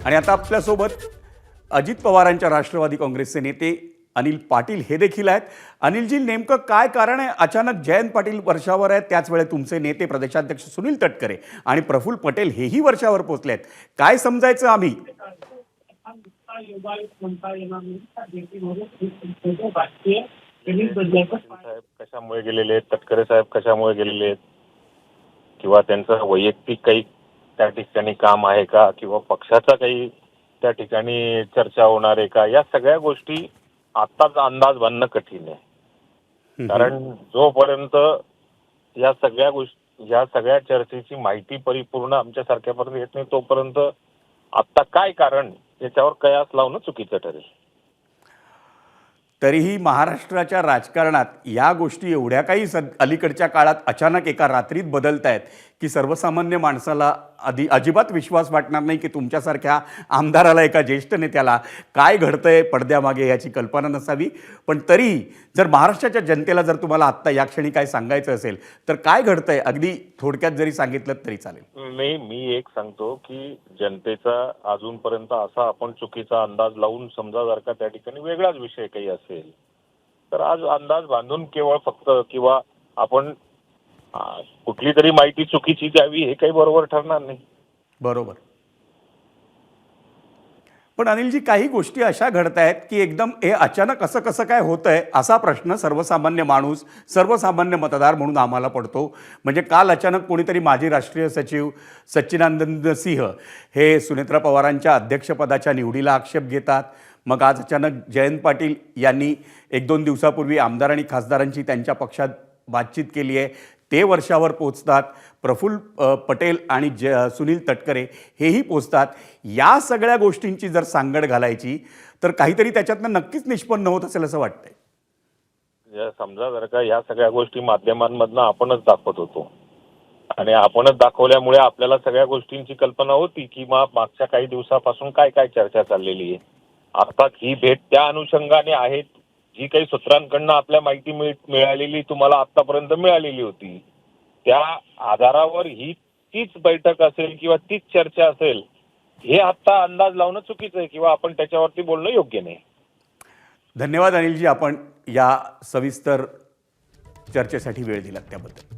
आणि आता आपल्यासोबत अजित पवारांच्या राष्ट्रवादी काँग्रेसचे नेते अनिल पाटील हे देखील आहेत. अनिलजी, नेमकं काय कारण आहे अचानक जयंत पाटील वर्षावर आहेत, त्याच वेळेस तुमचे नेते प्रदेशाध्यक्ष सुनील तटकरे आणि प्रफुल्ल पटेल हेही वर्षावर पोहोचले आहेत. काय समजायचं आम्ही? साहेब कशामुळे गेलेले आहेत, तटकरे साहेब कशामुळे गेलेले आहेत, किंवा त्यांचं वैयक्तिक काही त्या ठिकाणी काम आहे का, किंवा पक्षाचा काही त्या ठिकाणी चर्चा होणार आहे का, या सगळ्या गोष्टी आत्ताच अंदाज बांधणं कठीण आहे. कारण जोपर्यंत या सगळ्या चर्चेची माहिती परिपूर्ण आमच्यासारख्यापर्यंत येत नाही तोपर्यंत आत्ता काय कारण याच्यावर कयास लावणं चुकीचं ठरेल. तरीही महाराष्ट्राच्या राजकारणात या गोष्टी एवढ्या काही अलीकडच्या काळात अचानक एका रात्रीत बदलत आहेत की सर्वसामान्य माणसाला अजिबात विश्वास वाटणार नाही की तुमच्यासारख्या आमदाराला, एका ज्येष्ठ नेत्याला काय घडतंय पडद्यामागे याची कल्पना नसावी. पण तरी जर महाराष्ट्राच्या जनतेला जर तुम्हाला आत्ता या क्षणी काय सांगायचं असेल तर काय घडतंय, अगदी थोडक्यात जरी सांगितलं तरी चालेल. नाही, मी एक सांगतो की जनतेचा अजूनपर्यंत असा आपण चुकीचा अंदाज लावून समजा जर का त्या ठिकाणी वेगळाच विषय काही असेल तर आज अंदाज बांधून केवळ फक्त किंवा आपण कुठली तरी माहिती चुकीची द्यावी हे काही बरोबर ठरणार नाही. बरोबर. पण अनिलजी, काही गोष्टी अशा घडत आहेत की एकदम हे अचानक असं कसं काय होतंय असा प्रश्न सर्वसामान्य माणूस, सर्वसामान्य मतदार म्हणून आम्हाला पडतो. म्हणजे काल अचानक कोणीतरी माजी राष्ट्रीय सचिव सच्चिदानंद सिंह हे सुनेत्रा पवारांच्या अध्यक्षपदाच्या निवडीला आक्षेप घेतात. मग आज अचानक जयंत पाटील यांनी 1-2 दिवसापूर्वी आमदार आणि खासदारांची त्यांच्या पक्षात बातचीत केली आहे, ते वर्षावर पोचतात. प्रफुल्ल पटेल आणि सुनील तटकरे हेही पोचतात. या सगळ्या गोष्टींची जर सांगड घालायची तर काहीतरी त्याच्यातनं नक्कीच निष्पन्न होत असेल असं वाटतंय. समजा जर का या सगळ्या गोष्टी माध्यमांमधनं आपणच दाखवत होतो आणि आपणच दाखवल्यामुळे आपल्याला सगळ्या गोष्टींची कल्पना होती की मागच्या काही दिवसापासून काय काय चर्चा चाललेली आहे. अर्थात ही भेट त्या अनुषंगाने आहे जी काही सूत्रांकडनं आपल्या माहिती मिळालेली तुम्हाला आतापर्यंत मिळालेली होती, त्या आधारावर तीच बैठक असेल किंवा तीच चर्चा असेल हे आता अंदाज लावणं चुकीचं आहे किंवा आपण त्याच्यावरती बोलणं योग्य नाही. धन्यवाद अनिलजी, आपण या सविस्तर चर्चेसाठी वेळ दिलात त्याबद्दल.